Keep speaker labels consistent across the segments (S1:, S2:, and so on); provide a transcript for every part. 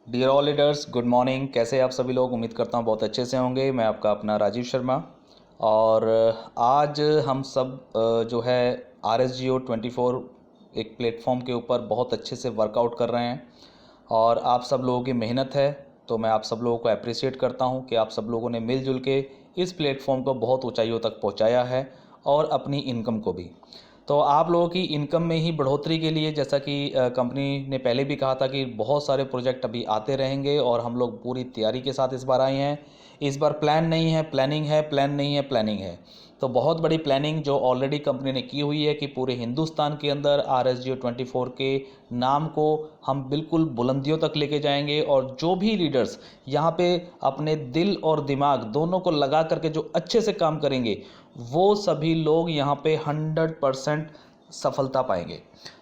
S1: Dear all leaders, good morning. कैसे आप सभी लोग? उम्मीद करता हूँ बहुत अच्छे से होंगे। मैं आपका अपना राजीव शर्मा और आज हम सब जो है RSGO24 एक प्लेटफॉर्म के ऊपर बहुत अच्छे से वर्कआउट कर रहे हैं और आप सब लोगों की मेहनत है, तो मैं आप सब लोगों को अप्रिशिएट करता हूँ कि आप सब लोगों ने मिलजुल के इस प्लेटफॉर्म को बहुत ऊंचाइयों तक पहुँचाया है और अपनी इनकम को भी। तो आप लोगों की इनकम में ही बढ़ोतरी के लिए, जैसा कि कंपनी ने पहले भी कहा था कि बहुत सारे प्रोजेक्ट अभी आते रहेंगे और हम लोग पूरी तैयारी के साथ इस बार आए हैं। इस बार प्लान नहीं है, प्लानिंग है, प्लान नहीं है, प्लानिंग है। तो बहुत बड़ी प्लानिंग जो ऑलरेडी कंपनी ने की हुई है कि पूरे हिंदुस्तान के अंदर RSGO24 के नाम को हम बिल्कुल बुलंदियों तक लेके जाएंगे और जो भी लीडर्स यहाँ पे अपने दिल और दिमाग दोनों को लगा करके जो अच्छे से काम करेंगे वो सभी लोग यहाँ पे 100% सफलता पाएंगे।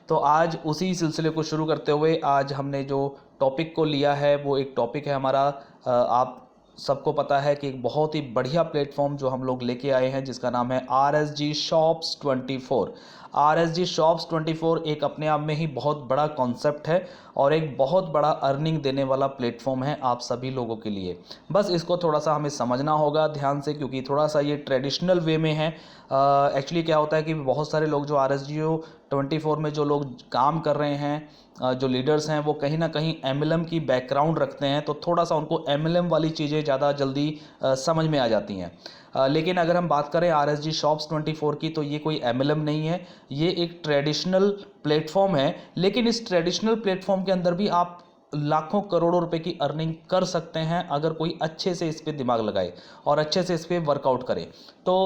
S1: तो आज उसी सिलसिले को शुरू करते हुए आज हमने जो टॉपिक को लिया है वो एक टॉपिक है हमारा, आप सबको पता है कि एक बहुत ही बढ़िया प्लेटफॉर्म जो हम लोग लेके आए हैं जिसका नाम है RSG Shops 24। RSG Shops 24 एक अपने आप में ही बहुत बड़ा कॉन्सेप्ट है और एक बहुत बड़ा अर्निंग देने वाला प्लेटफॉर्म है आप सभी लोगों के लिए। बस इसको थोड़ा सा हमें समझना होगा ध्यान से, क्योंकि थोड़ा सा ये ट्रेडिशनल वे में है। एक्चुअली क्या होता है कि बहुत सारे लोग जो RSGO24 में जो लोग काम कर रहे हैं, जो लीडर्स हैं, वो कहीं ना कहीं MLM की बैकग्राउंड रखते हैं, तो थोड़ा सा उनको MLM वाली चीज़ें ज़्यादा जल्दी समझ में आ जाती हैं। लेकिन अगर हम बात करें RSG Shops 24 की, तो ये कोई MLM नहीं है, ये एक ट्रेडिशनल प्लेटफॉर्म है। लेकिन इस ट्रेडिशनल प्लेटफॉर्म के अंदर भी आप लाखों करोड़ों रुपए की अर्निंग कर सकते हैं अगर कोई अच्छे से इस पे दिमाग लगाए और अच्छे से इस पे वर्कआउट करे। तो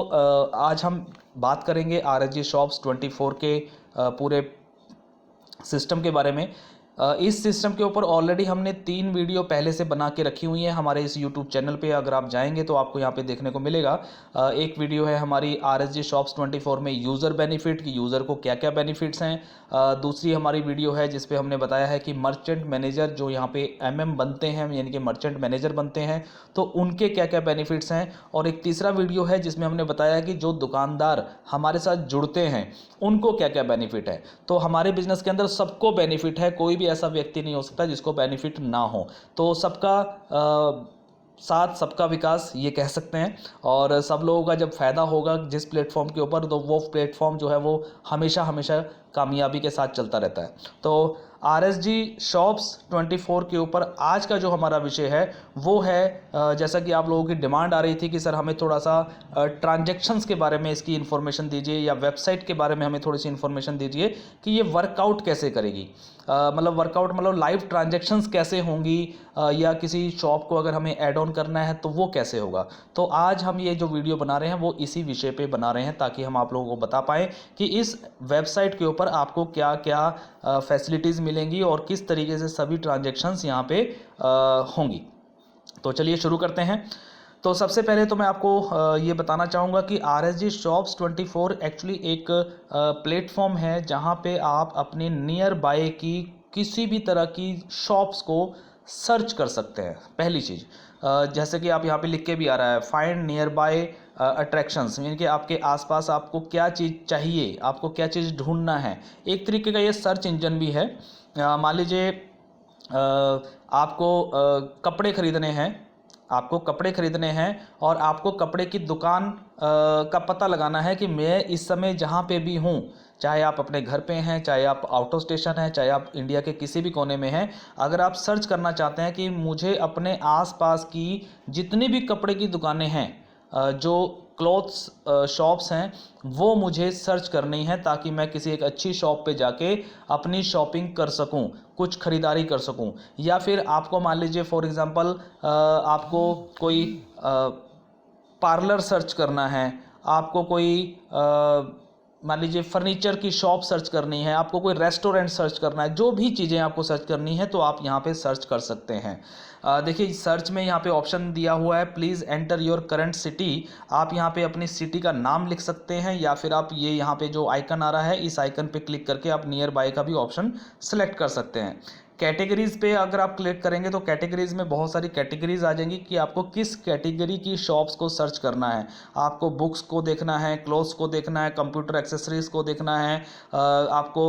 S1: आज हम बात करेंगे RSG Shops 24 के पूरे सिस्टम के बारे में। इस सिस्टम के ऊपर ऑलरेडी हमने 3 वीडियो पहले से बना के रखी हुई हैं हमारे इस यूट्यूब चैनल पे। अगर आप जाएंगे तो आपको यहाँ पे देखने को मिलेगा। एक वीडियो है हमारी RSG Shops 24 में यूज़र बेनिफिट की, यूज़र को क्या क्या बेनिफिट्स हैं। दूसरी हमारी वीडियो है जिसपे हमने बताया है कि मर्चेंट मैनेजर जो यहाँ पे MM बनते हैं, यानी कि मर्चेंट मैनेजर बनते हैं, तो उनके क्या क्या बेनिफिट्स हैं। और एक तीसरा वीडियो है जिसमें हमने बताया कि जो दुकानदार हमारे साथ जुड़ते हैं उनको क्या क्या बेनिफिट है। तो हमारे बिजनेस के अंदर सबको बेनिफिट है, कोई भी ऐसा व्यक्ति नहीं हो सकता जिसको बेनिफिट ना हो। तो सबका साथ सबका विकास ये कह सकते हैं। और सब लोगों का जब फ़ायदा होगा जिस प्लेटफॉर्म के ऊपर, तो वो प्लेटफॉर्म जो है वो हमेशा हमेशा कामयाबी के साथ चलता रहता है। तो RSG Shops 24 के ऊपर आज का जो हमारा विषय है वो है, जैसा कि आप लोगों की डिमांड आ रही थी कि सर हमें थोड़ा सा ट्रांजैक्शंस के बारे में इसकी इन्फॉर्मेशन दीजिए या वेबसाइट के बारे में हमें थोड़ी सी इन्फॉर्मेशन दीजिए कि ये वर्कआउट कैसे करेगी। मतलब वर्कआउट मतलब लाइव ट्रांजैक्शंस कैसे होंगी, या किसी शॉप को अगर हमें ऐड ऑन करना है तो वो कैसे होगा। तो आज हम ये जो वीडियो बना रहे हैं वो इसी विषय पे बना रहे हैं ताकि हम आप लोगों को बता पाएँ कि इस वेबसाइट के ऊपर आपको क्या क्या फैसिलिटीज़ मिलेंगी और किस तरीके से सभी ट्रांजैक्शंस यहाँ पे होंगी। तो चलिए शुरू करते हैं। तो सबसे पहले तो मैं आपको ये बताना चाहूँगा कि RSG Shops 24 एक्चुअली एक प्लेटफॉर्म है जहाँ पे आप अपने नियर बाय की किसी भी तरह की शॉप्स को सर्च कर सकते हैं। पहली चीज़, जैसे कि आप यहाँ पे लिख के भी आ रहा है, फाइंड नियर बाय अट्रैक्शंस, यानी कि आपके आसपास आपको क्या चीज़ चाहिए, आपको क्या चीज़ ढूंढना है। एक तरीके का ये सर्च इंजन भी है। मान लीजिए आपको कपड़े खरीदने हैं, आपको कपड़े खरीदने हैं और आपको कपड़े की दुकान का पता लगाना है कि मैं इस समय जहाँ पे भी हूँ, चाहे आप अपने घर पे हैं, चाहे आप आउट ऑफ स्टेशन हैं, चाहे आप इंडिया के किसी भी कोने में हैं, अगर आप सर्च करना चाहते हैं कि मुझे अपने आसपास की जितनी भी कपड़े की दुकानें हैं, जो क्लॉथ्स शॉप्स हैं, वो मुझे सर्च करनी है ताकि मैं किसी एक अच्छी शॉप पे जाके अपनी शॉपिंग कर सकूं, कुछ खरीदारी कर सकूं। या फिर आपको मान लीजिए फॉर एग्जांपल आपको कोई पार्लर सर्च करना है, आपको कोई मान लीजिए फर्नीचर की शॉप सर्च करनी है, आपको कोई रेस्टोरेंट सर्च करना है, जो भी चीज़ें आपको सर्च करनी है तो आप यहाँ पे सर्च कर सकते हैं। देखिए सर्च में यहाँ पे ऑप्शन दिया हुआ है, please enter your current city. आप यहाँ पे अपनी सिटी का नाम लिख सकते हैं या फिर आप ये यहाँ पे जो आइकन आ रहा है इस आइकन पे क्लिक करके आप नियर बाय का भी ऑप्शन सेलेक्ट कर सकते हैं। कैटेगरीज पे अगर आप क्लिक करेंगे तो कैटेगरीज में बहुत सारी कैटेगरीज आ जाएंगी कि आपको किस कैटेगरी की शॉप्स को सर्च करना है। आपको बुक्स को देखना है, क्लोथ्स को देखना है, कंप्यूटर एक्सेसरीज को देखना है, आपको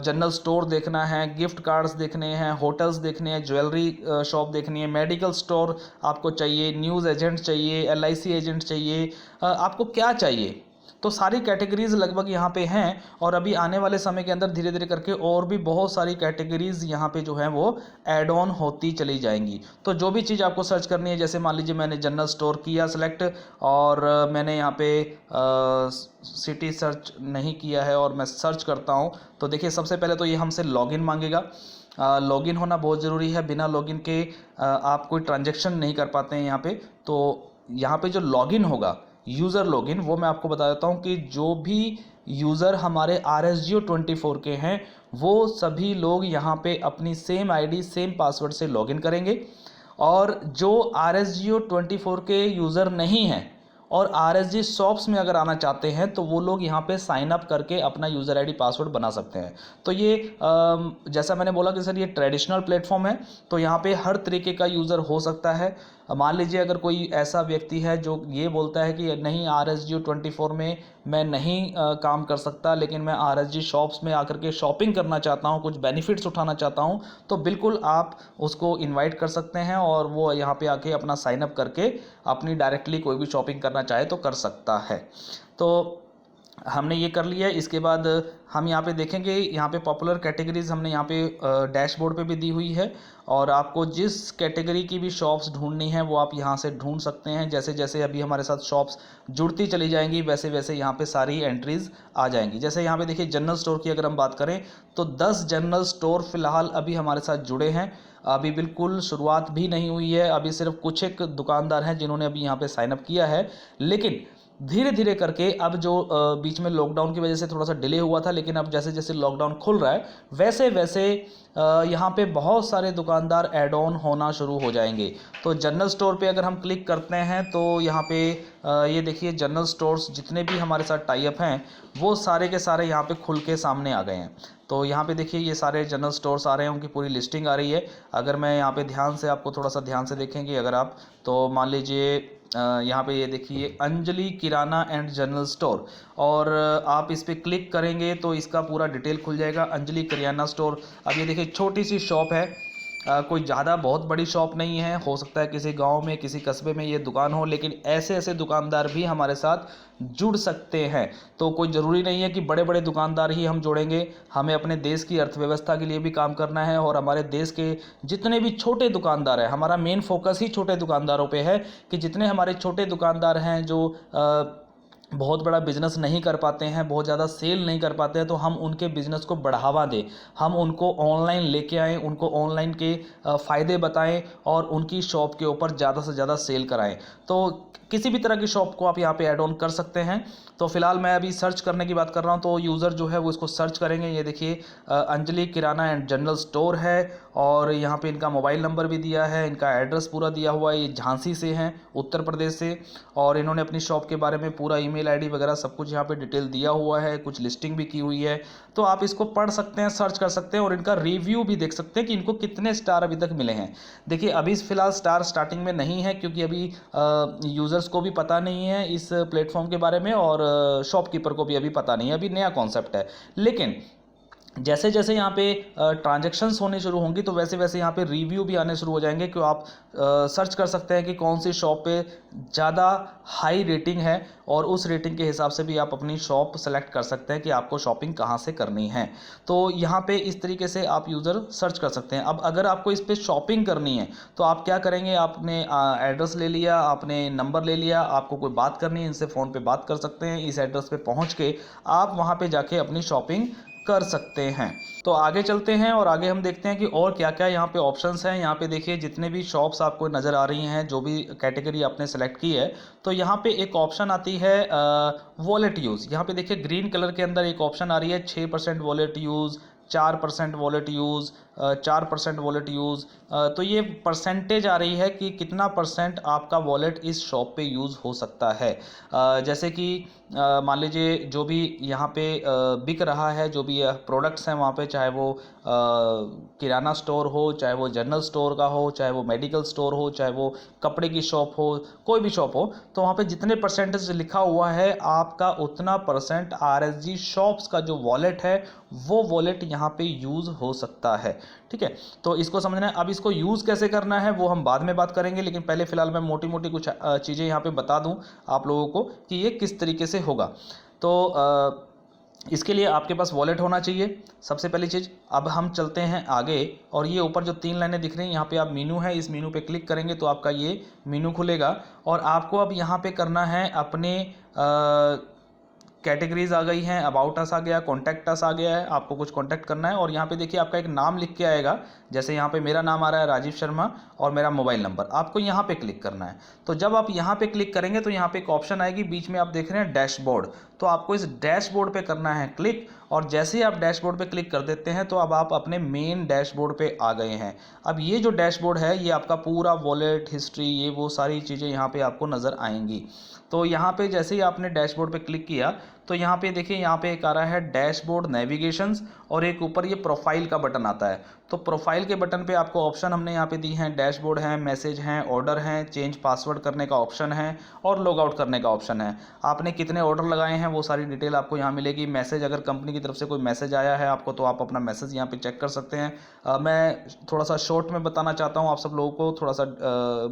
S1: जनरल स्टोर देखना है, गिफ्ट कार्ड्स देखने हैं, होटल्स देखने हैं, ज्वेलरी शॉप देखनी है, मेडिकल स्टोर आपको चाहिए, न्यूज़ एजेंट चाहिए, LIC एजेंट चाहिए, आपको क्या चाहिए। तो सारी कैटेगरीज लगभग यहाँ पे हैं और अभी आने वाले समय के अंदर धीरे धीरे करके और भी बहुत सारी कैटेगरीज यहाँ पे जो है वो ऐड ऑन होती चली जाएंगी। तो जो भी चीज़ आपको सर्च करनी है, जैसे मान लीजिए मैंने जनरल स्टोर किया सिलेक्ट और मैंने यहाँ पे सिटी सर्च नहीं किया है और मैं सर्च करता हूँ, तो देखिए सबसे पहले तो ये हमसे लॉगिन मांगेगा। लॉगिन होना बहुत ज़रूरी है, बिना लॉगिन के आप कोई ट्रांजेक्शन नहीं कर पाते हैं यहाँ पे। तो यहाँ पे जो लॉगिन होगा, यूज़र लॉगिन, वो मैं आपको बता देता हूँ कि जो भी यूज़र हमारे RSGO 24 के हैं वो सभी लोग यहाँ पे अपनी सेम ID सेम पासवर्ड से लॉगिन करेंगे। और जो RSGO 24 के यूज़र नहीं हैं और RSG शॉप्स में अगर आना चाहते हैं तो वो लोग यहाँ पे साइन अप करके अपना यूज़र ID पासवर्ड बना सकते हैं। तो ये जैसा मैंने बोला कि सर ये ट्रेडिशनल प्लेटफॉर्म है, तो यहाँ पे हर तरीके का यूज़र हो सकता है। मान लीजिए अगर कोई ऐसा व्यक्ति है जो ये बोलता है कि नहीं RSGO 24 में मैं नहीं काम कर सकता, लेकिन मैं RSG शॉप्स में आकर के शॉपिंग करना चाहता हूँ, कुछ बेनिफिट्स उठाना चाहता हूँ, तो बिल्कुल आप उसको इनवाइट कर सकते हैं और वो यहाँ पे आके अपना साइन अप करके अपनी डायरेक्टली कोई भी शॉपिंग करना चाहे तो कर सकता है। तो हमने ये कर लिया है। इसके बाद हम यहाँ पे देखेंगे, यहाँ पे पॉपुलर कैटेगरीज हमने यहाँ पे डैशबोर्ड पे भी दी हुई है और आपको जिस कैटेगरी की भी शॉप्स ढूंढनी है वो आप यहाँ से ढूंढ सकते हैं। जैसे जैसे अभी हमारे साथ शॉप्स जुड़ती चली जाएंगी वैसे वैसे यहाँ पे सारी एंट्रीज आ जाएंगी। जैसे यहाँ पे देखिए जनरल स्टोर की अगर हम बात करें तो 10 जनरल स्टोर फिलहाल अभी हमारे साथ जुड़े हैं। अभी बिल्कुल शुरुआत भी नहीं हुई है, अभी सिर्फ कुछ एक दुकानदार हैं जिन्होंने अभी यहाँ पे साइन अप किया है। लेकिन धीरे धीरे करके अब जो बीच में लॉकडाउन की वजह से थोड़ा सा डिले हुआ था, लेकिन अब जैसे जैसे लॉकडाउन खुल रहा है वैसे वैसे यहाँ पे बहुत सारे दुकानदार ऐड ऑन होना शुरू हो जाएंगे। तो जनरल स्टोर पे अगर हम क्लिक करते हैं तो यहाँ पे ये देखिए जनरल स्टोर्स जितने भी हमारे साथ टाई अप हैं वो सारे के सारे यहाँ पे खुल के सामने आ गए हैं। तो यहाँ पे देखिए ये सारे जनरल स्टोर्स आ रहे हैं, उनकी पूरी लिस्टिंग आ रही है। अगर मैं यहाँ पे ध्यान से आपको थोड़ा सा ध्यान से देखेंगे अगर आप, तो मान लीजिए यहाँ पे ये देखिए अंजलि किराना एंड जनरल स्टोर, और आप इस पर क्लिक करेंगे तो इसका पूरा डिटेल खुल जाएगा। अंजलि किराना स्टोर, अब ये देखिए छोटी सी शॉप है, कोई ज़्यादा बहुत बड़ी शॉप नहीं है, हो सकता है किसी गांव में किसी कस्बे में ये दुकान हो, लेकिन ऐसे ऐसे दुकानदार भी हमारे साथ जुड़ सकते हैं। तो कोई ज़रूरी नहीं है कि बड़े बड़े दुकानदार ही हम जोड़ेंगे, हमें अपने देश की अर्थव्यवस्था के लिए भी काम करना है और हमारे देश के जितने भी छोटे दुकानदार हैं, हमारा मेन फोकस ही छोटे दुकानदारों पे है कि जितने हमारे छोटे दुकानदार हैं जो बहुत बड़ा बिजनेस नहीं कर पाते हैं, बहुत ज़्यादा सेल नहीं कर पाते हैं, तो हम उनके बिज़नेस को बढ़ावा दें, हम उनको ऑनलाइन लेके आएँ, उनको ऑनलाइन के फ़ायदे बताएं और उनकी शॉप के ऊपर ज़्यादा से ज़्यादा सेल कराएं। तो किसी भी तरह की शॉप को आप यहाँ पे ऐड ऑन कर सकते हैं। तो फिलहाल मैं अभी सर्च करने की बात कर रहा हूँ, तो यूज़र जो है वो इसको सर्च करेंगे। ये देखिए अंजलि किराना एंड जनरल स्टोर है और यहाँ पे इनका मोबाइल नंबर भी दिया है, इनका एड्रेस पूरा दिया हुआ है। ये झांसी से हैं, उत्तर प्रदेश से, और इन्होंने अपनी शॉप के बारे में पूरा ईमेल ID वगैरह सब कुछ यहाँ पे डिटेल दिया हुआ है, कुछ लिस्टिंग भी की हुई है। तो आप इसको पढ़ सकते हैं, सर्च कर सकते हैं और इनका रिव्यू भी देख सकते हैं कि इनको कितने स्टार अभी तक मिले हैं। देखिए अभी फिलहाल स्टार स्टार्टिंग में नहीं है क्योंकि अभी यूज़र्स को भी पता नहीं है इस प्लेटफॉर्म के बारे में और शॉपकीपर को भी अभी पता नहीं है, अभी नया कॉन्सेप्ट है। लेकिन जैसे जैसे यहाँ पे ट्रांजैक्शंस होने शुरू होंगी तो वैसे वैसे यहाँ पे रिव्यू भी आने शुरू हो जाएंगे कि आप सर्च कर सकते हैं कि कौन सी शॉप पे ज़्यादा हाई रेटिंग है और उस रेटिंग के हिसाब से भी आप अपनी शॉप सेलेक्ट कर सकते हैं कि आपको शॉपिंग कहाँ से करनी है। तो यहाँ पे इस तरीके से आप यूज़र सर्च कर सकते हैं। अब अगर आपको इस पर शॉपिंग करनी है तो आप क्या करेंगे, आपने एड्रेस ले लिया, आपने नंबर ले लिया, आपको कोई बात करनी है इनसे फ़ोन पर बात कर सकते हैं। इस एड्रेस पर पहुँच के आप वहाँ पर जाके अपनी शॉपिंग कर सकते हैं। तो आगे चलते हैं और आगे हम देखते हैं कि और क्या क्या यहाँ पे ऑप्शंस हैं। यहाँ पे देखिए जितने भी शॉप्स आपको नज़र आ रही हैं, जो भी कैटेगरी आपने सेलेक्ट की है, तो यहाँ पे एक ऑप्शन आती है वॉलेट यूज़। यहाँ पे देखिए ग्रीन कलर के अंदर एक ऑप्शन आ रही है 6% wallet use, 4% wallet use, 4% wallet use. तो ये परसेंटेज आ रही है कि कितना परसेंट आपका वॉलेट इस शॉप पे यूज़ हो सकता है। जैसे कि मान लीजिए जो भी यहाँ पे बिक रहा है, जो भी प्रोडक्ट्स हैं वहाँ पे, चाहे वो किराना स्टोर हो, चाहे वो जनरल स्टोर का हो, चाहे वो मेडिकल स्टोर हो, चाहे वो कपड़े की शॉप हो, कोई भी शॉप हो, तो वहाँ पे जितने परसेंटेज लिखा हुआ है आपका उतना परसेंट RSG शॉप्स का जो वॉलेट है वो वॉलेट यहाँ पे यूज़ हो सकता है। ठीक है, तो इसको समझना है। अब इसको यूज़ कैसे करना है वो हम बाद में बात करेंगे, लेकिन पहले फ़िलहाल मैं मोटी मोटी कुछ चीज़ें यहाँ पे बता दूँ आप लोगों को कि ये किस तरीके से होगा। तो इसके लिए आपके पास वॉलेट होना चाहिए सबसे पहली चीज़। अब हम चलते हैं आगे, और ये ऊपर जो 3 लाइनें दिख रही हैं यहाँ पे आप मीनू है, इस मीनू पे क्लिक करेंगे तो आपका ये मीनू खुलेगा, और आपको अब यहाँ पे करना है अपने कैटेगरीज आ गई हैं, अबाउट अस आ गया, कॉन्टैक्ट अस आ गया है, आपको कुछ कॉन्टैक्ट करना है, और यहाँ पे देखिए आपका एक नाम लिख के आएगा, जैसे यहाँ पे मेरा नाम आ रहा है राजीव शर्मा और मेरा मोबाइल नंबर, आपको यहाँ पे क्लिक करना है। तो जब आप यहाँ पे क्लिक करेंगे तो यहाँ पे एक ऑप्शन आएगी, बीच में आप देख रहे हैं डैशबोर्ड, तो आपको इस डैशबोर्ड पे करना है क्लिक, और जैसे ही आप डैशबोर्ड पे क्लिक कर देते हैं तो अब आप अपने मेन डैशबोर्ड पे आ गए हैं। अब ये जो डैशबोर्ड है ये आपका पूरा वॉलेट हिस्ट्री, ये वो सारी चीज़ें यहाँ पे आपको नज़र आएंगी। तो यहाँ पे जैसे ही आपने डैशबोर्ड पे क्लिक किया तो यहाँ पे देखिए यहाँ पे एक आ रहा है डैशबोर्ड नेविगेशंस, और एक ऊपर ये प्रोफाइल का बटन आता है। तो प्रोफाइल के बटन पे आपको ऑप्शन हमने यहाँ पे दी हैं, डैशबोर्ड है, मैसेज हैं, ऑर्डर हैं, चेंज पासवर्ड करने का ऑप्शन है, और लॉग आउट करने का ऑप्शन है। आपने कितने ऑर्डर लगाए हैं वो सारी डिटेल आपको यहाँ मिलेगी। मैसेज, अगर कंपनी की तरफ से कोई मैसेज आया है आपको तो आप अपना मैसेज यहाँ पे चेक कर सकते हैं। मैं थोड़ा सा शॉर्ट में बताना चाहता हूँ आप सब लोगों को, थोड़ा सा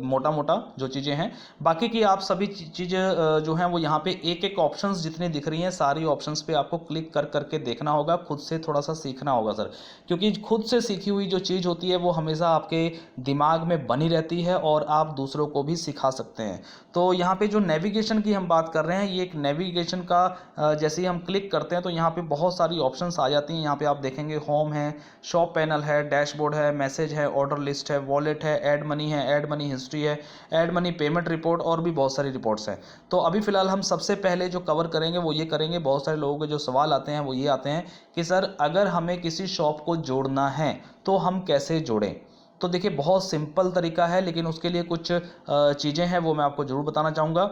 S1: मोटा मोटा जो चीज़ें हैं, बाकी की आप सभी चीज़ें जो हैं वो यहाँ पे एक एक ऑप्शंस जितनी दिख रही हैं सारी ऑप्शंस पे आपको क्लिक कर करके देखना होगा, खुद से थोड़ा सा सीखना होगा सर, क्योंकि खुद से सीखी हुई जो चीज़ होती है वो हमेशा आपके दिमाग में बनी रहती है और आप दूसरों को भी सिखा सकते हैं। तो यहाँ पे जो नेविगेशन की हम बात कर रहे हैं, ये एक नेविगेशन का जैसे ही हम क्लिक करते हैं तो यहाँ पे बहुत सारी ऑप्शंस आ जाती हैं। यहाँ पे आप देखेंगे होम है, शॉप पैनल है, डैशबोर्ड है, मैसेज है, ऑर्डर लिस्ट है, वॉलेट है, ऐड मनी है, ऐड मनी हिस्ट्री है, ऐड मनी पेमेंट रिपोर्ट, और भी बहुत सारी रिपोर्ट्स हैं। तो अभी फ़िलहाल हम सबसे पहले जो कवर करेंगे वो ये करेंगे, बहुत सारे लोगों के जो सवाल आते हैं वो ये आते हैं कि सर अगर हमें किसी शॉप को जोड़ना है तो हम कैसे जोड़ें। तो देखिए बहुत सिंपल तरीका है, लेकिन उसके लिए कुछ चीज़ें हैं वो मैं आपको ज़रूर बताना चाहूँगा।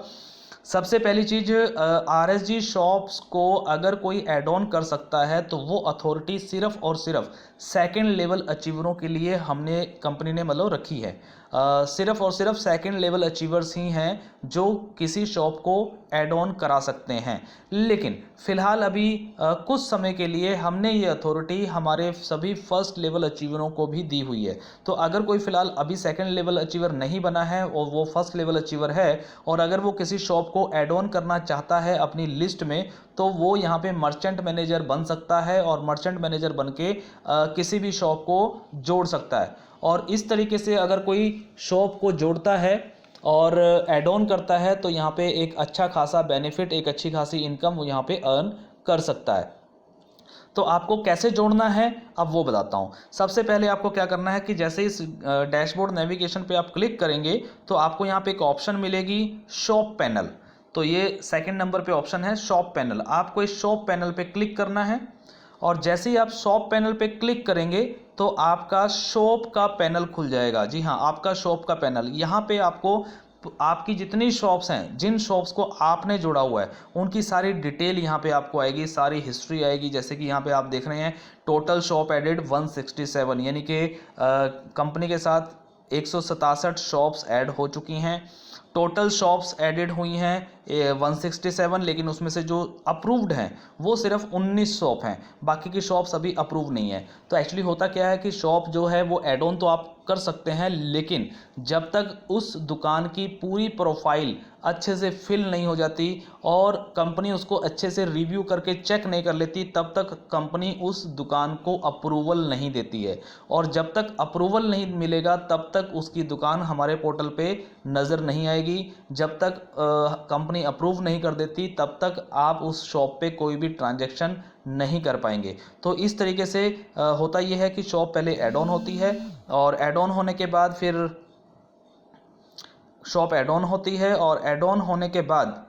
S1: सबसे पहली चीज़, RSG शॉप्स को अगर कोई ऐड ऑन कर सकता है तो वो अथॉरिटी सिर्फ और सिर्फ सेकंड लेवल अचीवरों के लिए हमने कंपनी ने मतलब रखी है। सिर्फ और सिर्फ सेकंड लेवल अचीवर्स ही हैं जो किसी शॉप को ऐड ऑन करा सकते हैं। लेकिन फ़िलहाल अभी कुछ समय के लिए हमने ये अथॉरिटी हमारे सभी फर्स्ट लेवल अचीवरों को भी दी हुई है। तो अगर कोई फ़िलहाल अभी सेकंड लेवल अचीवर नहीं बना है और वो फर्स्ट लेवल अचीवर है, और अगर वो किसी शॉप को ऐड ऑन करना चाहता है अपनी लिस्ट में, तो वो यहाँ पे मर्चेंट मैनेजर बन सकता है, और मर्चेंट मैनेजर बन के किसी भी शॉप को जोड़ सकता है। और इस तरीके से अगर कोई शॉप को जोड़ता है और ऐड ऑन करता है तो यहाँ पे एक अच्छा खासा बेनिफिट, एक अच्छी खासी इनकम वो यहाँ पे अर्न कर सकता है। तो आपको कैसे जोड़ना है अब वो बताता हूँ। सबसे पहले आपको क्या करना है कि जैसे इस डैशबोर्ड नेविगेशन पे आप क्लिक करेंगे तो आपको यहाँ पे एक ऑप्शन मिलेगी शॉप पैनल। तो ये सेकंड नंबर पे ऑप्शन है शॉप पैनल। आपको इस शॉप पैनल पे क्लिक करना है, और जैसे ही आप शॉप पैनल पे क्लिक करेंगे तो आपका शॉप का पैनल खुल जाएगा। जी हाँ, आपका शॉप का पैनल। यहाँ पे आपको आपकी जितनी शॉप्स हैं, जिन शॉप्स को आपने जोड़ा हुआ है, उनकी सारी डिटेल यहाँ पे आपको आएगी, सारी हिस्ट्री आएगी। जैसे कि यहाँ पे आप देख रहे हैं टोटल शॉप एडेड 167, यानी कि कंपनी के साथ 167 शॉप्स ऐड हो चुकी हैं। टोटल शॉप्स एडेड हुई हैं 167, लेकिन उसमें से जो अप्रूव्ड हैं वो सिर्फ 19 शॉप हैं, बाकी की शॉप्स अभी अप्रूव नहीं है। तो एक्चुअली होता क्या है कि शॉप जो है वो ऐड ऑन तो आप कर सकते हैं, लेकिन जब तक उस दुकान की पूरी प्रोफाइल अच्छे से फिल नहीं हो जाती और कंपनी उसको अच्छे से रिव्यू करके चेक नहीं कर लेती, तब तक कंपनी उस दुकान को अप्रूवल नहीं देती है। और जब तक अप्रूवल नहीं मिलेगा तब तक उसकी दुकान हमारे पोर्टल पे नज़र नहीं आएगी। जब तक कंपनी अप्रूव नहीं कर देती तब तक आप उस शॉप पे कोई भी ट्रांजैक्शन नहीं कर पाएंगे। तो इस तरीके से होता यह है कि शॉप पहले ऐड ऑन होती है, और ऐड ऑन होने के बाद फिर शॉप ऐड ऑन होती है, और ऐड ऑन होने के बाद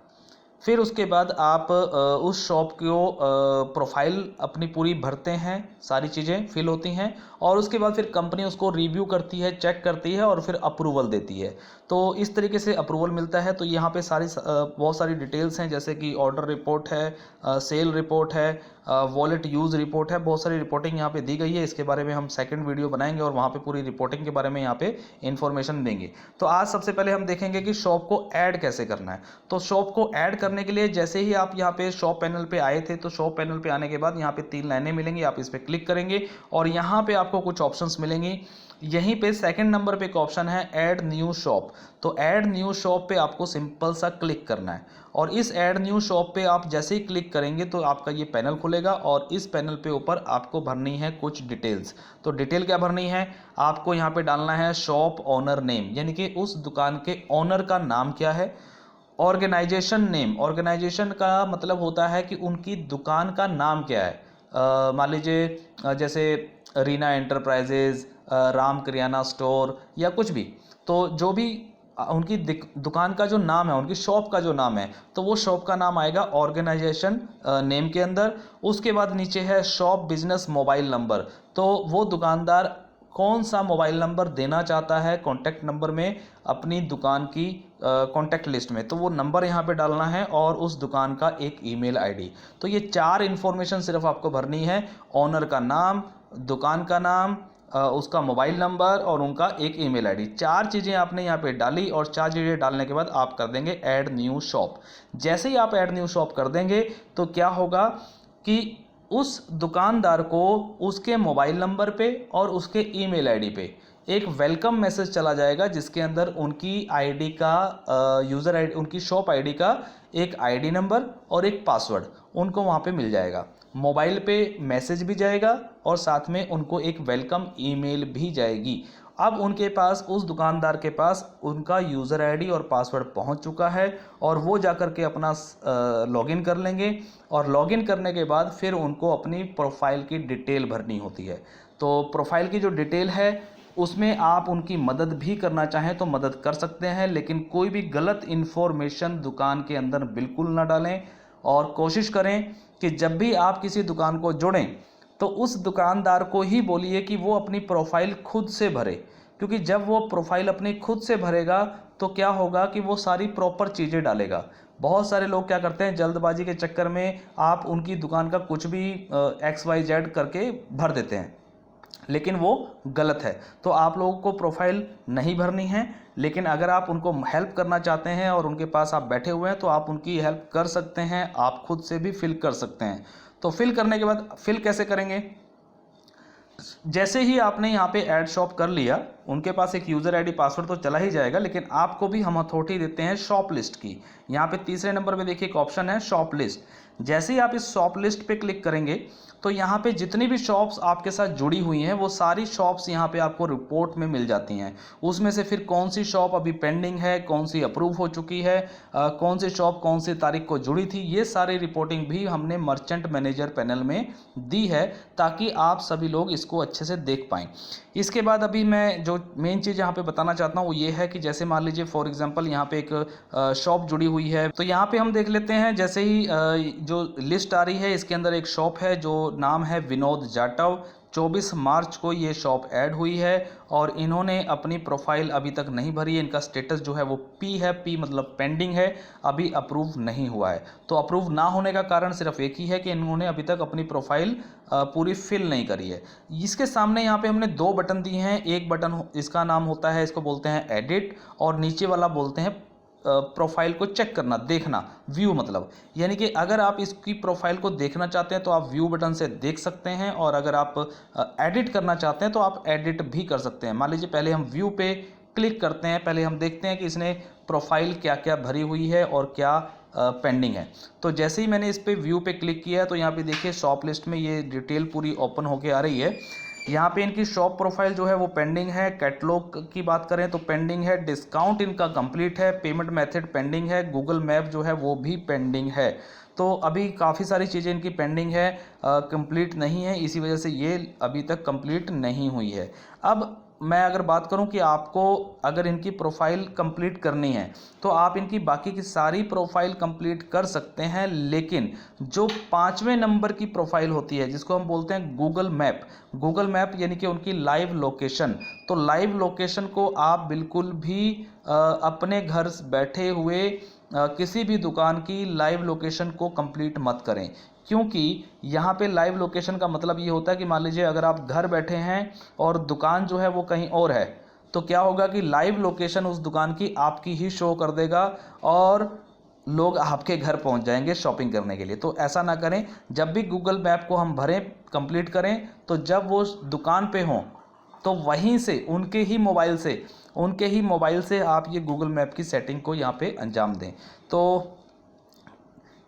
S1: फिर उसके बाद आप उस शॉप को प्रोफाइल अपनी पूरी भरते हैं, सारी चीज़ें फिल होती हैं और उसके बाद फिर कंपनी उसको रिव्यू करती है, चेक करती है और फिर अप्रूवल देती है। तो इस तरीके से अप्रूवल मिलता है। तो यहाँ पे बहुत सारी डिटेल्स हैं, जैसे कि ऑर्डर रिपोर्ट है, सेल रिपोर्ट है, वॉलेट यूज़ रिपोर्ट है, बहुत सारी रिपोर्टिंग यहाँ पे दी गई है। इसके बारे में हम सेकंड वीडियो बनाएंगे और वहाँ पे पूरी रिपोर्टिंग के बारे में यहाँ पे इन्फॉर्मेशन देंगे। तो आज सबसे पहले हम देखेंगे कि शॉप को ऐड कैसे करना है। तो शॉप को ऐड करने के लिए जैसे ही आप यहाँ पे शॉप पैनल पे आए थे, तो शॉप पैनल पे आने के बाद यहाँ पे 3 लाइनें मिलेंगी, आप इस पर क्लिक करेंगे और यहाँ पे आपको कुछ ऑप्शंस मिलेंगी। यहीं पे सेकंड नंबर पे एक ऑप्शन है ऐड न्यू शॉप। तो ऐड न्यू शॉप पे आपको सिंपल सा क्लिक करना है और इस ऐड न्यू शॉप पे आप जैसे ही क्लिक करेंगे तो आपका ये पैनल खुलेगा और इस पैनल पे ऊपर आपको भरनी है कुछ डिटेल्स। तो डिटेल क्या भरनी है, आपको यहाँ पे डालना है शॉप ओनर नेम, यानी कि उस दुकान के ओनर का नाम क्या है। ऑर्गेनाइजेशन नेम, ऑर्गेनाइजेशन का मतलब होता है कि उनकी दुकान का नाम क्या है। मान लीजिए जैसे रीना एंटरप्राइजेज, राम किराना स्टोर या कुछ भी, तो जो भी उनकी दुकान का जो नाम है, उनकी शॉप का जो नाम है, तो वो शॉप का नाम आएगा ऑर्गेनाइजेशन नेम के अंदर। उसके बाद नीचे है शॉप बिजनेस मोबाइल नंबर, तो वो दुकानदार कौन सा मोबाइल नंबर देना चाहता है कॉन्टैक्ट नंबर में अपनी दुकान की कॉन्टैक्ट लिस्ट में, तो वो नंबर यहाँ पे डालना है और उस दुकान का एक ईमेल आईडी। तो ये 4 इन्फॉर्मेशन सिर्फ आपको भरनी है, ओनर का नाम, दुकान का नाम, उसका मोबाइल नंबर और उनका एक ईमेल आईडी। 4 चीज़ें आपने यहाँ पे डाली और 4 चीज़ें डालने के बाद आप कर देंगे ऐड न्यू शॉप। जैसे ही आप ऐड न्यू शॉप कर देंगे तो क्या होगा कि उस दुकानदार को उसके मोबाइल नंबर पे और उसके ईमेल आईडी पे एक वेलकम मैसेज चला जाएगा, जिसके अंदर उनकी आईडी का यूज़र आईडी, उनकी शॉप आईडी का एक आईडी नंबर और एक पासवर्ड उनको वहाँ पे मिल जाएगा। मोबाइल पे मैसेज भी जाएगा और साथ में उनको एक वेलकम ईमेल भी जाएगी। अब उनके पास, उस दुकानदार के पास उनका यूज़र आईडी और पासवर्ड पहुंच चुका है और वो जाकर के अपना लॉगिन कर लेंगे और लॉगिन करने के बाद फिर उनको अपनी प्रोफाइल की डिटेल भरनी होती है। तो प्रोफाइल की जो डिटेल है उसमें आप उनकी मदद भी करना चाहें तो मदद कर सकते हैं, लेकिन कोई भी गलत इन्फॉर्मेशन दुकान के अंदर बिल्कुल ना डालें और कोशिश करें कि जब भी आप किसी दुकान को जोड़ें तो उस दुकानदार को ही बोलिए कि वो अपनी प्रोफाइल खुद से भरे, क्योंकि जब वो प्रोफाइल अपनी खुद से भरेगा तो क्या होगा कि वो सारी प्रॉपर चीज़ें डालेगा। बहुत सारे लोग क्या करते हैं, जल्दबाजी के चक्कर में आप उनकी दुकान का कुछ भी XYZ करके भर देते हैं, लेकिन वो गलत है। तो आप लोगों को प्रोफाइल नहीं भरनी है, लेकिन अगर आप उनको हेल्प करना चाहते हैं और उनके पास आप बैठे हुए हैं तो आप उनकी हेल्प कर सकते हैं, आप खुद से भी फिल कर सकते हैं। तो फिल करने के बाद फिल कैसे करेंगे, जैसे ही आपने यहाँ पे ऐड शॉप कर लिया, उनके पास एक यूज़र आईडी पासवर्ड तो चला ही जाएगा, लेकिन आपको भी हम अथॉरिटी देते हैं शॉप लिस्ट की। यहाँ पे तीसरे नंबर पे देखिए एक ऑप्शन है शॉप लिस्ट। जैसे ही आप इस शॉप लिस्ट पे क्लिक करेंगे तो यहाँ पे जितनी भी शॉप्स आपके साथ जुड़ी हुई हैं वो सारी शॉप्स यहाँ पे आपको रिपोर्ट में मिल जाती हैं। उसमें से फिर कौन सी शॉप अभी पेंडिंग है, कौन सी अप्रूव हो चुकी है, कौन सी शॉप कौन सी तारीख को जुड़ी थी, ये सारी रिपोर्टिंग भी हमने मर्चेंट मैनेजर पैनल में दी है ताकि आप सभी लोग इसको अच्छे से देख पाएँ। इसके बाद अभी मैं जो मेन चीज़ यहाँ पे बताना चाहता हूँ वो ये है कि जैसे मान लीजिए फॉर एग्जांपल यहाँ पे एक शॉप जुड़ी हुई है, तो यहाँ पे हम देख लेते हैं। जैसे ही जो लिस्ट आ रही है इसके अंदर एक शॉप है जो नाम है विनोद जाटव। 24 मार्च को ये शॉप ऐड हुई है और इन्होंने अपनी प्रोफाइल अभी तक नहीं भरी है। इनका स्टेटस जो है वो पी है, पी मतलब पेंडिंग है, अभी अप्रूव नहीं हुआ है। तो अप्रूव ना होने का कारण सिर्फ एक ही है कि इन्होंने अभी तक अपनी प्रोफाइल पूरी फिल नहीं करी है। इसके सामने यहाँ पे हमने 2 बटन दिए हैं। एक बटन इसका नाम होता है, इसको बोलते हैं एडिट, और नीचे वाला बोलते हैं प्रोफाइल को चेक करना, देखना, व्यू मतलब, यानी कि अगर आप इसकी प्रोफाइल को देखना चाहते हैं तो आप व्यू बटन से देख सकते हैं और अगर आप एडिट करना चाहते हैं तो आप एडिट भी कर सकते हैं। मान लीजिए पहले हम व्यू पे क्लिक करते हैं, पहले हम देखते हैं कि इसने प्रोफाइल क्या क्या भरी हुई है और क्या पेंडिंग है। तो जैसे ही मैंने इस पे व्यू पे क्लिक किया है तो यहाँ पे देखिए शॉप लिस्ट में ये डिटेल पूरी ओपन होके आ रही है। यहाँ पे इनकी शॉप प्रोफाइल जो है वो पेंडिंग है। कैटलॉग की बात करें तो पेंडिंग है। डिस्काउंट इनका कंप्लीट है। पेमेंट मेथड पेंडिंग है। गूगल मैप जो है वो भी पेंडिंग है। तो अभी काफ़ी सारी चीज़ें इनकी पेंडिंग है, कंप्लीट नहीं है, इसी वजह से ये अभी तक कंप्लीट नहीं हुई है। अब मैं अगर बात करूं कि आपको अगर इनकी प्रोफाइल कंप्लीट करनी है तो आप इनकी बाकी की सारी प्रोफाइल कंप्लीट कर सकते हैं, लेकिन जो 5वें नंबर की प्रोफाइल होती है जिसको हम बोलते हैं गूगल मैप यानी कि उनकी लाइव लोकेशन, तो लाइव लोकेशन को आप बिल्कुल भी अपने घर बैठे हुए किसी भी दुकान की लाइव लोकेशन को कंप्लीट मत करें, क्योंकि यहाँ पे लाइव लोकेशन का मतलब ये होता है कि मान लीजिए अगर आप घर बैठे हैं और दुकान जो है वो कहीं और है, तो क्या होगा कि लाइव लोकेशन उस दुकान की आपकी ही शो कर देगा और लोग आपके घर पहुंच जाएंगे शॉपिंग करने के लिए। तो ऐसा ना करें। जब भी गूगल मैप को हम भरें, कंप्लीट करें, तो जब वो दुकान पे हों तो वहीं से उनके ही मोबाइल से आप ये गूगल मैप की सेटिंग को यहाँ पे अंजाम दें। तो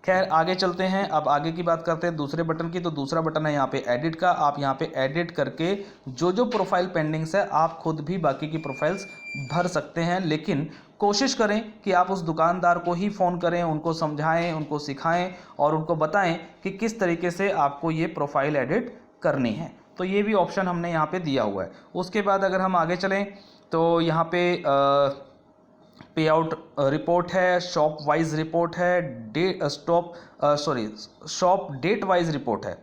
S1: खैर आगे चलते हैं। अब आगे की बात करते हैं दूसरे बटन की। तो दूसरा बटन है यहाँ पे एडिट का। आप यहाँ पे एडिट करके जो प्रोफाइल पेंडिंग्स है आप खुद भी बाकी की प्रोफाइल्स भर सकते हैं, लेकिन कोशिश करें कि आप उस दुकानदार को ही फ़ोन करें, उनको समझाएं, उनको सिखाएं और उनको बताएं कि किस तरीके से आपको ये प्रोफाइल एडिट करनी है। तो ये भी ऑप्शन हमने यहाँ पे दिया हुआ है। उसके बाद अगर हम आगे चलें तो यहाँ पे पे आउट रिपोर्ट है, शॉप वाइज रिपोर्ट है, शॉप डेट वाइज रिपोर्ट है।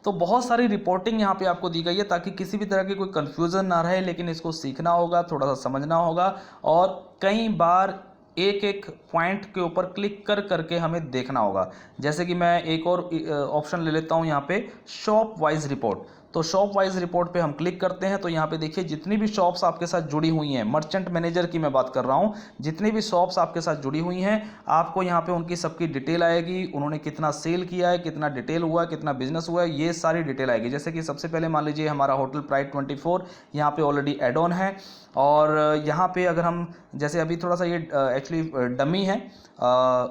S1: तो बहुत सारी रिपोर्टिंग यहाँ पे आपको दी गई है ताकि किसी भी तरह की कोई कन्फ्यूज़न ना रहे, लेकिन इसको सीखना होगा, थोड़ा सा समझना होगा और कई बार एक एक पॉइंट के ऊपर क्लिक कर करके हमें देखना होगा। जैसे कि मैं एक और ऑप्शन ले लेता हूँ यहाँ पे, शॉप वाइज रिपोर्ट। तो शॉप वाइज रिपोर्ट पे हम क्लिक करते हैं तो यहाँ पे देखिए जितनी भी शॉप्स आपके साथ जुड़ी हुई हैं, मर्चेंट मैनेजर की मैं बात कर रहा हूँ, जितनी भी शॉप्स आपके साथ जुड़ी हुई हैं आपको यहाँ पे उनकी सबकी डिटेल आएगी, उन्होंने कितना सेल किया है, कितना डिटेल हुआ है, कितना बिजनेस हुआ है, ये सारी डिटेल आएगी। जैसे कि सबसे पहले मान लीजिए हमारा होटल प्राइड 24 यहाँ पे ऑलरेडी एड ऑन है और यहाँ पे अगर हम जैसे अभी थोड़ा सा ये एक्चुअली डमी है,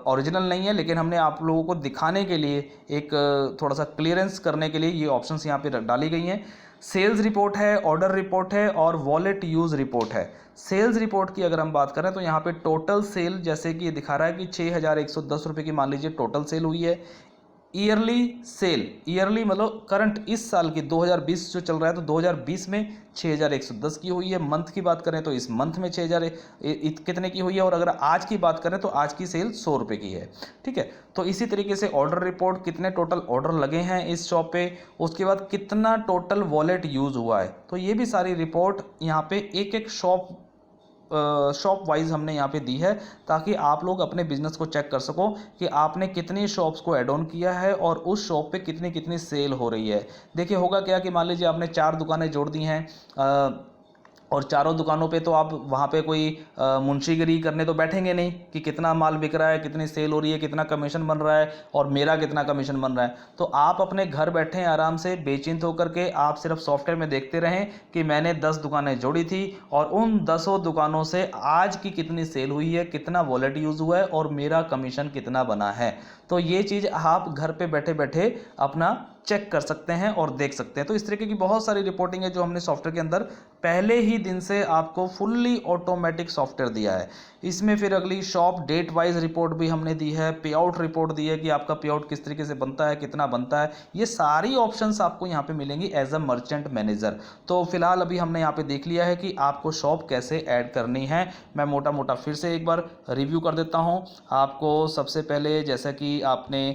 S1: ओरिजिनल नहीं है, लेकिन हमने आप लोगों को दिखाने के लिए एक थोड़ा सा क्लियरेंस करने के लिए ये ऑप्शंस यहाँ पे डाली गई हैं। सेल्स रिपोर्ट है, ऑर्डर रिपोर्ट है और वॉलेट यूज़ रिपोर्ट है। सेल्स रिपोर्ट की अगर हम बात करें तो यहाँ पे टोटल सेल जैसे कि ये दिखा रहा है कि 6,110 रुपये की मान लीजिए टोटल सेल हुई है। ईयरली सेल, ईयरली मतलब करंट इस साल की 2020 जो चल रहा है तो 2020 में 6,110 की हुई है। मंथ की बात करें तो इस मंथ में 6,000 कितने की हुई है, और अगर आज की बात करें तो आज की सेल 100 रुपये की है। ठीक है, तो इसी तरीके से ऑर्डर रिपोर्ट, कितने टोटल ऑर्डर लगे हैं इस शॉप पे, उसके बाद कितना टोटल वॉलेट यूज़ हुआ है, तो ये भी सारी रिपोर्ट यहाँ पे एक एक शॉप वाइज हमने यहाँ पे दी है ताकि आप लोग अपने बिजनेस को चेक कर सको कि आपने कितनी शॉप्स को ऐड ऑन किया है और उस शॉप पे कितनी कितनी सेल हो रही है। देखिए होगा क्या कि मान लीजिए आपने 4 दुकानें जोड़ दी हैं और चारों दुकानों पे तो आप वहाँ पे कोई मुंशीगिरी करने तो बैठेंगे नहीं कि कितना माल बिक रहा है, कितनी सेल हो रही है, कितना कमीशन बन रहा है और मेरा कितना कमीशन बन रहा है। तो आप अपने घर बैठे आराम से बेचिंत होकर के आप सिर्फ सॉफ्टवेयर में देखते रहें कि मैंने 10 दुकानें जोड़ी थी और उन 10 दुकानों से आज की कितनी सेल हुई है, कितना वॉलेट यूज़ हुआ है और मेरा कमीशन कितना बना है। तो ये चीज़ आप घर पे बैठे बैठे अपना चेक कर सकते हैं और देख सकते हैं। तो इस तरीके की बहुत सारी रिपोर्टिंग है जो हमने सॉफ्टवेयर के अंदर पहले ही दिन से आपको फुल्ली ऑटोमेटिक सॉफ्टवेयर दिया है। इसमें फिर अगली शॉप डेट वाइज रिपोर्ट भी हमने दी है, पे आउट रिपोर्ट दी है कि आपका पे आउट किस तरीके से बनता है, कितना बनता है, ये सारी ऑप्शंस आपको यहाँ पे मिलेंगी एज अ मर्चेंट मैनेजर। तो फिलहाल अभी हमने यहाँ पे देख लिया है कि आपको शॉप कैसे ऐड करनी है। मैं मोटा मोटा फिर से एक बार रिव्यू कर देता हूँ आपको। सबसे पहले जैसा कि आपने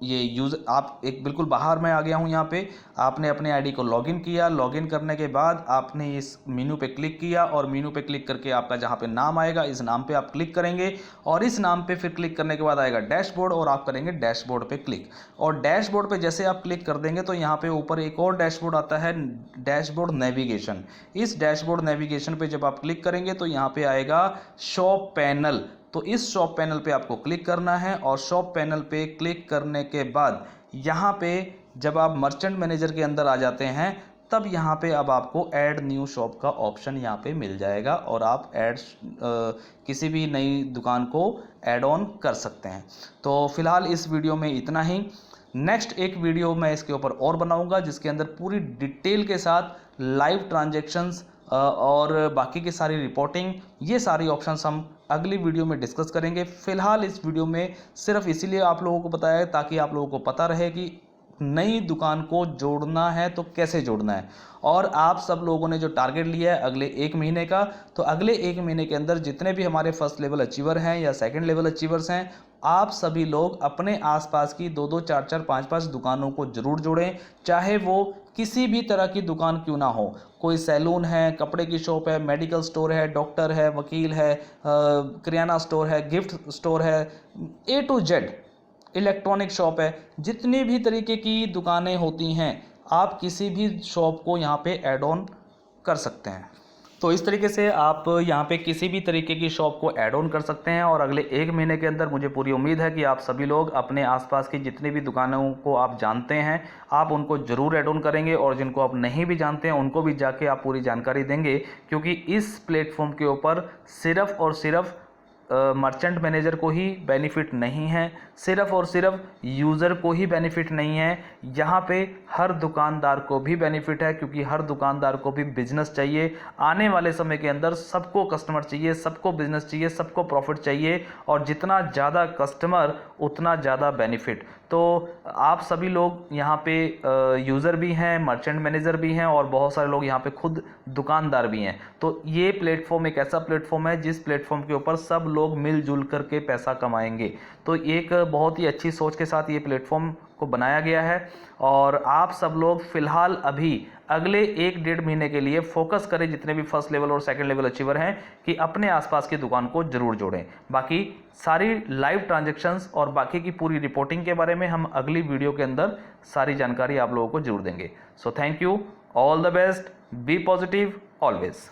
S1: ये यूज़ आप एक बिल्कुल बाहर मैं आ गया हूँ यहाँ पे, आपने अपने आईडी को लॉगिन किया, लॉगिन करने के बाद आपने इस मेनू पे क्लिक किया और मेनू पे क्लिक करके आपका जहाँ पे नाम आएगा इस नाम पे आप क्लिक करेंगे और इस नाम पे फिर क्लिक करने के बाद आएगा डैशबोर्ड और आप करेंगे डैशबोर्ड पे क्लिक। और डैशबोर्ड पे जैसे आप क्लिक कर देंगे तो यहाँ पे ऊपर एक और डैशबोर्ड आता है, डैशबोर्ड नेविगेशन। इस डैशबोर्ड नेविगेशन पे जब आप क्लिक करेंगे तो यहाँ पे आएगा शॉप पैनल। तो इस शॉप पैनल पे आपको क्लिक करना है और शॉप पैनल पे क्लिक करने के बाद यहाँ पे जब आप मर्चेंट मैनेजर के अंदर आ जाते हैं तब यहाँ पे अब आपको ऐड न्यू शॉप का ऑप्शन यहाँ पे मिल जाएगा और आप किसी भी नई दुकान को ऐड ऑन कर सकते हैं। तो फिलहाल इस वीडियो में इतना ही। नेक्स्ट एक वीडियो मैं इसके ऊपर और बनाऊंगा जिसके अंदर पूरी डिटेल के साथ लाइव ट्रांजैक्शंस और बाकी की सारी रिपोर्टिंग, ये सारी ऑप्शंस हम अगली वीडियो में डिस्कस करेंगे। फिलहाल इस वीडियो में सिर्फ इसीलिए आप लोगों को बताया है ताकि आप लोगों को पता रहे कि नई दुकान को जोड़ना है तो कैसे जोड़ना है। और आप सब लोगों ने जो टारगेट लिया है अगले 1 महीने का, तो अगले 1 महीने के अंदर जितने भी हमारे फर्स्ट लेवल अचीवर हैं या सेकंड लेवल अचीवर्स हैं, आप सभी लोग अपने आसपास की 2-2, 4-4, 5-5 दुकानों को जरूर जोड़ें। चाहे वो किसी भी तरह की दुकान क्यों ना हो, कोई सैलून है, कपड़े की शॉप है, मेडिकल स्टोर है, डॉक्टर है, वकील है, किराना स्टोर है, गिफ्ट स्टोर है, A to Z, electronic shop है, जितनी भी तरीके की दुकानें होती हैं आप किसी भी शॉप को यहाँ पे ऐड ऑन कर सकते हैं। तो इस तरीके से आप यहाँ पे किसी भी तरीके की शॉप को ऐड ऑन कर सकते हैं। और अगले 1 महीने के अंदर मुझे पूरी उम्मीद है कि आप सभी लोग अपने आसपास की जितनी भी दुकानों को आप जानते हैं आप उनको ज़रूर ऐड ऑन करेंगे, और जिनको आप नहीं भी जानते हैं उनको भी जाके आप पूरी जानकारी देंगे, क्योंकि इस प्लेटफॉर्म के ऊपर सिर्फ़ और सिर्फ मर्चेंट मैनेजर को ही बेनिफिट नहीं है, सिर्फ और सिर्फ यूज़र को ही बेनिफिट नहीं है, यहाँ पे हर दुकानदार को भी बेनिफिट है, क्योंकि हर दुकानदार को भी बिजनेस चाहिए। आने वाले समय के अंदर सबको कस्टमर चाहिए, सबको बिजनेस चाहिए, सबको प्रॉफिट चाहिए, और जितना ज़्यादा कस्टमर उतना ज़्यादा बेनिफिट। तो आप सभी लोग यहाँ पे यूज़र भी हैं, मर्चेंट मैनेजर भी हैं, और बहुत सारे लोग यहाँ पे खुद दुकानदार भी हैं। तो ये प्लेटफॉर्म एक ऐसा प्लेटफॉर्म है जिस प्लेटफॉर्म के ऊपर सब लोग मिलजुल करके पैसा कमाएंगे। तो एक बहुत ही अच्छी सोच के साथ ये प्लेटफॉर्म को बनाया गया है, और आप सब लोग फ़िलहाल अभी अगले 1-1.5 महीने के लिए फोकस करें, जितने भी फर्स्ट लेवल और सेकंड लेवल अचीवर हैं, कि अपने आसपास की दुकान को जरूर जोड़ें। बाकी सारी लाइव ट्रांजैक्शंस और बाकी की पूरी रिपोर्टिंग के बारे में हम अगली वीडियो के अंदर सारी जानकारी आप लोगों को जरूर देंगे। So thank you, all the best, be positive always.